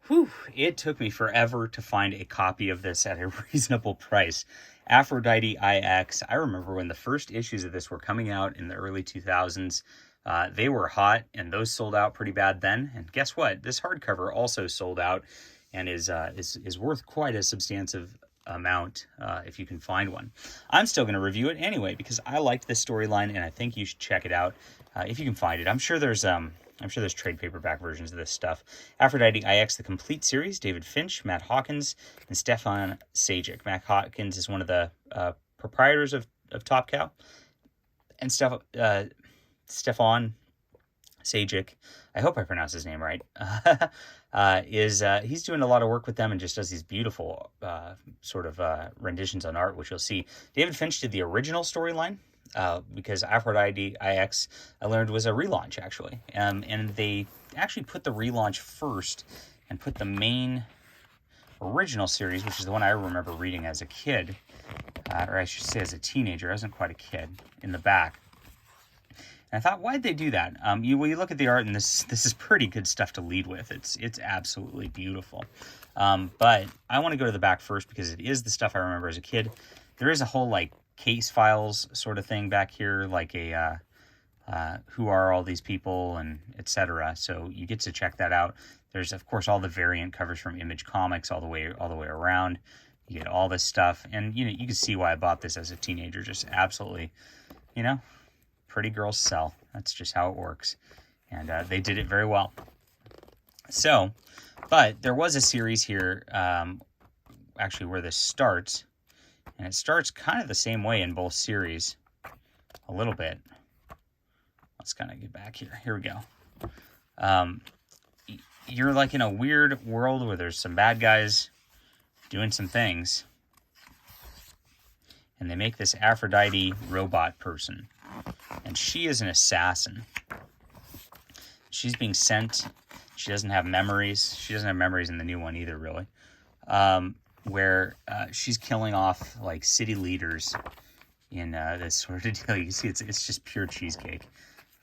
Whew, it took me forever to find a copy of this at a reasonable price. Aphrodite IX. I remember when the first issues of this were coming out in the early 2000s. They were hot, and those sold out pretty bad then. And guess what? This hardcover also sold out, and is worth quite a substantive amount if you can find one. I'm still going to review it anyway because I liked this storyline, and I think you should check it out if you can find it. I'm sure there's trade paperback versions of this stuff. Aphrodite IX, the complete series, David Finch, Matt Hawkins, and Stefan Sajic. Matt Hawkins is one of the proprietors of Top Cow. And Stefan Sajic, I hope I pronounced his name right, he's doing a lot of work with them and just does these beautiful renditions on art, which you'll see. David Finch did the original storyline, because Aphrodite IX, I learned, was a relaunch, actually. And they actually put the relaunch first and put the main original series, which is the one I remember reading as a kid, or I should say as a teenager. I wasn't quite a kid, in the back. And I thought, why'd they do that? You look at the art, and this is pretty good stuff to lead with. It's absolutely beautiful. But I want to go to the back first because it is the stuff I remember as a kid. There is a whole, case files sort of thing back here, like a who are all these people and etc. So you get to check that out. There's of course all the variant covers from Image Comics all the way around. You get all this stuff, and you can see why I bought this as a teenager. Just absolutely, pretty girls sell. That's just how it works, and they did it very well. So, but there was a series here, actually, where this starts. And it starts kind of the same way in both series, a little bit. Let's kind of get back here. Here we go. You're in a weird world where there's some bad guys doing some things. And they make this Aphrodite robot person. And she is an assassin. She's being sent. She doesn't have memories. She doesn't have memories in the new one either, really. Where she's killing off city leaders in this sort of deal. You can see it's just pure cheesecake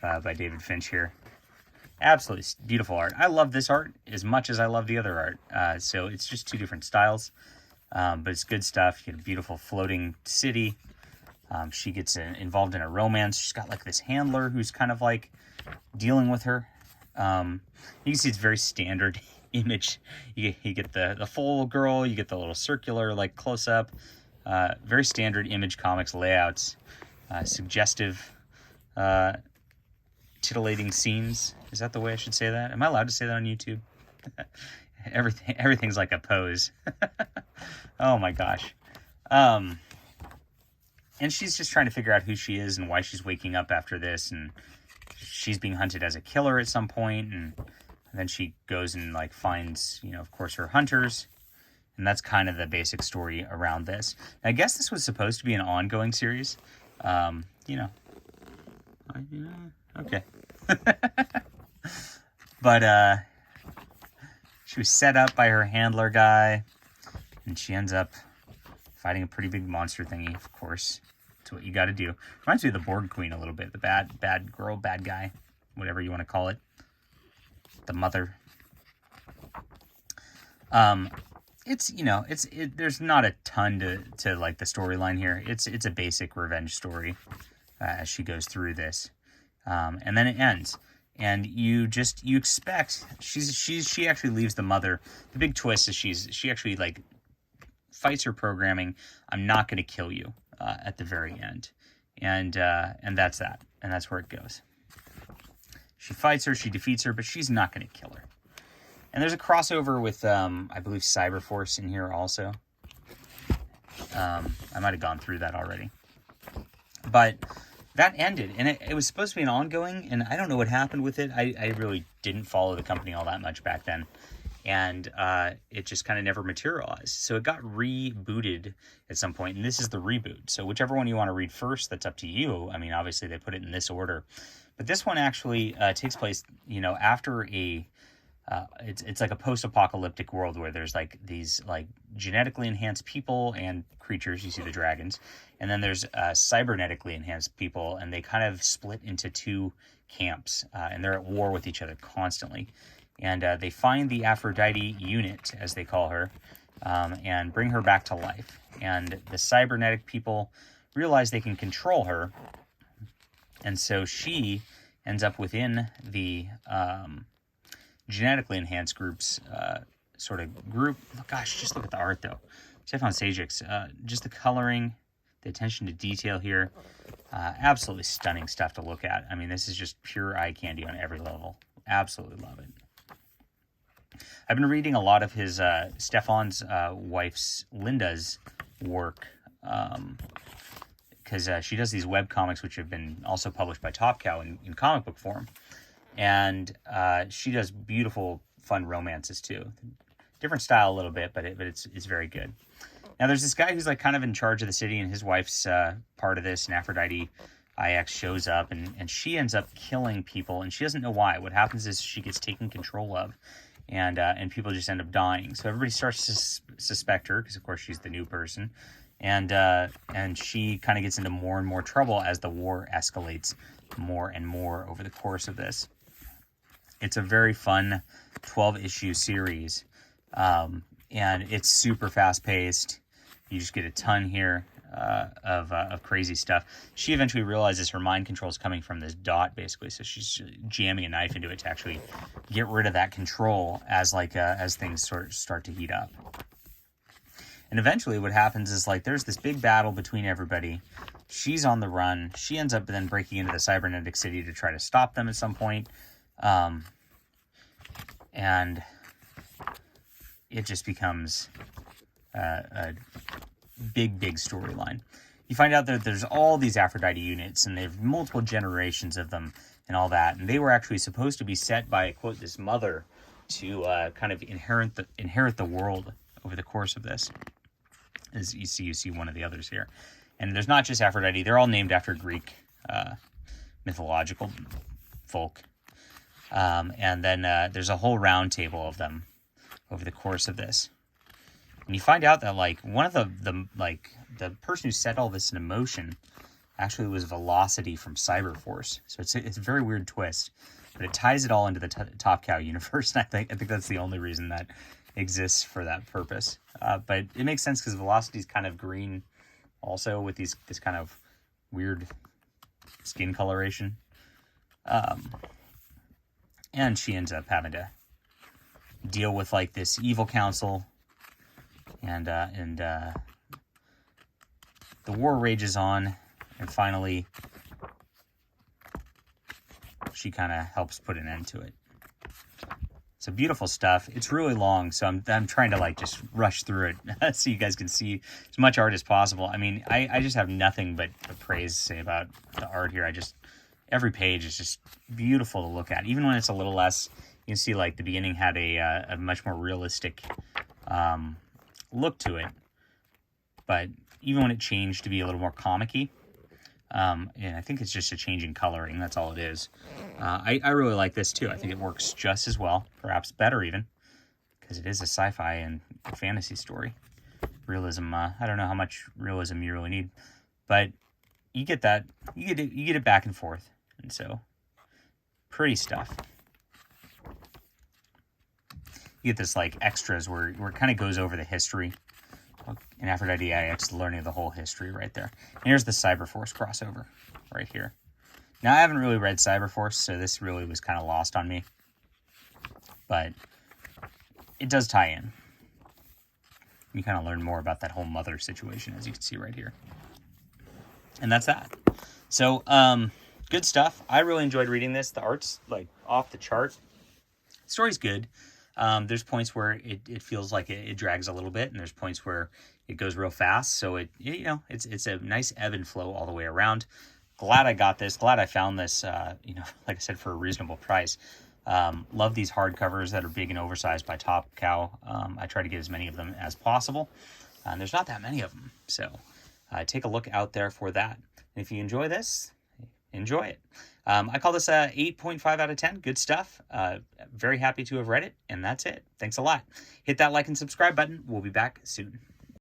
by David Finch here. Absolutely beautiful art. I love this art as much as I love the other art. So it's just two different styles, but it's good stuff. You get a beautiful floating city. She gets involved in a romance. She's got this handler who's kind of dealing with her. You can see it's very standard image. You get the full girl, you get the little circular close-up, very standard Image Comics layouts, suggestive titillating scenes. Is that the way I should say that? Am I allowed to say that on YouTube? Everything's like a pose. Oh my gosh. And she's just trying to figure out who she is and why she's waking up after this, and she's being hunted as a killer at some point, and then she goes and finds, of course, her hunters. And that's kind of the basic story around this. I guess this was supposed to be an ongoing series. Okay. But she was set up by her handler guy, and she ends up fighting a pretty big monster thingy, of course. That's what you got to do. Reminds me of the Borg Queen a little bit. The bad girl, bad guy, whatever you want to call it. The mother. There's not a ton to the storyline here. It's a basic revenge story as she goes through this, and then it ends, and you expect she actually leaves the mother. The big twist is she actually fights her programming. I'm not going to kill you at the very end, and that's that, and that's where it goes. She fights her, she defeats her, but she's not going to kill her. And there's a crossover with, I believe, Cyberforce in here also. I might have gone through that already. But that ended, and it was supposed to be an ongoing, and I don't know what happened with it. I really didn't follow the company all that much back then. And it just kind of never materialized. So it got rebooted at some point, and this is the reboot. So whichever one you want to read first, that's up to you. I mean, obviously they put it in this order. But this one actually takes place, after a... it's like a post-apocalyptic world where there's these genetically enhanced people and creatures. You see the dragons, and then there's cybernetically enhanced people, and they kind of split into two camps, and they're at war with each other constantly. And they find the Aphrodite unit, as they call her, and bring her back to life. And the cybernetic people realize they can control her, and so she ends up within the genetically enhanced group's sort of group. Oh, gosh, just look at the art, though. Stefan Sajic's, just the coloring, the attention to detail here. Absolutely stunning stuff to look at. I mean, this is just pure eye candy on every level. Absolutely love it. I've been reading a lot of his Stefan's wife's Linda's work, because she does these web comics, which have been also published by Top Cow in comic book form, and she does beautiful, fun romances too. Different style a little bit, but it's very good. Now there's this guy who's like kind of in charge of the city, and his wife's part of this, and Aphrodite IX shows up, and she ends up killing people, and she doesn't know why. What happens is she gets taken control of, and people just end up dying. So everybody starts to suspect her, because of course she's the new person, and she kind of gets into more and more trouble as the war escalates more and more over the course of this. It's a very fun 12-issue series, and it's super fast-paced. You just get a ton here of crazy stuff. She eventually realizes her mind control is coming from this dot, basically, so she's jamming a knife into it to actually get rid of that control as things start to heat up. And eventually what happens is, like, there's this big battle between everybody. She's on the run. She ends up then breaking into the cybernetic city to try to stop them at some point. And it just becomes a big storyline. You find out that there's all these Aphrodite units, and they have multiple generations of them and all that. And they were actually supposed to be set by, quote, this mother to kind of inherit the world over the course of this. As you see one of the others here. And there's not just Aphrodite. They're all named after Greek mythological folk. And then there's a whole round table of them over the course of this. And you find out that, like, one of the person who set all this in motion actually was Velocity from Cyberforce. So it's a very weird twist, but it ties it all into the Top Cow universe. And I think that's the only reason that exists for that purpose. But it makes sense because Velocity's kind of green also, with this kind of weird skin coloration. And she ends up having to deal with, like, this evil council, and the war rages on, and finally she kind of helps put an end to it. So beautiful stuff. It's really long, so I'm trying to, like, just rush through it so you guys can see as much art as possible. I mean, I just have nothing but praise to say about the art here. Every page is just beautiful to look at. Even when it's a little less, you can see, like, the beginning had a much more realistic look to it. But even when it changed to be a little more comic-y, and I think it's just a change in coloring. That's all it is. I really like this too. I think it works just as well, perhaps better even, because it is a sci-fi and fantasy story. Realism, I don't know how much realism you really need, but you get that. You get it back and forth, and so pretty stuff. You get this, like, extras where it kind of goes over the history. And Aphrodite IX learning the whole history right there. And here's the Cyberforce crossover right here. Now, I haven't really read Cyberforce, so this really was kind of lost on me. But it does tie in. You kind of learn more about that whole mother situation, as you can see right here. And that's that. So, good stuff. I really enjoyed reading this. The art's, like, off the chart. The story's good. There's points where it feels like it drags a little bit, and there's points where it goes real fast. So it's a nice ebb and flow all the way around. Glad I got this. Glad I found this. Like I said, for a reasonable price. Love these hardcovers that are big and oversized by Top Cow. I try to get as many of them as possible, and there's not that many of them. So take a look out there for that. And if you enjoy this, enjoy it. I call this a 8.5 out of 10. Good stuff. Very happy to have read it, and that's it. Thanks a lot. Hit that like and subscribe button. We'll be back soon.